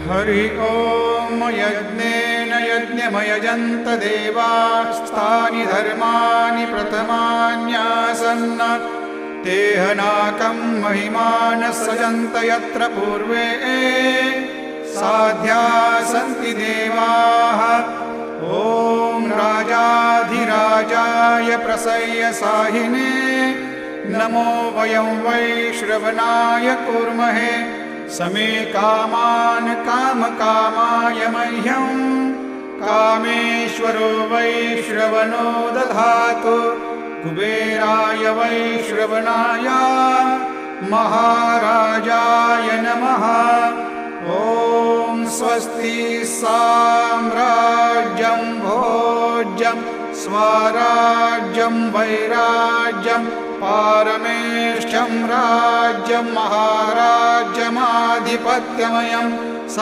हरि ओम यज्ञेन यज्ञमयजन्त देवास्तानि धर्माणि प्रथमान्यासन् तेहनाकं महिमानः सजन्त यत्र पूर्वे साध्या सन्ति देवाः। ॐ राजाधिराजाय प्रसय्य साहिने नमो वयं वै श्रवणाय कुर्महे समे कामान् कामकामाय मह्यं कामेश्वरो वै श्रवणो दधातु कुबेराय वै श्रवणाय महाराजाय नमः। ॐ स्वस्ति साम्राज्यं भोज्यं स्वराज्यं वैराज्यं पारमेष्ठ्यं राज्यं महाराज्यमाधिपत्यमयम्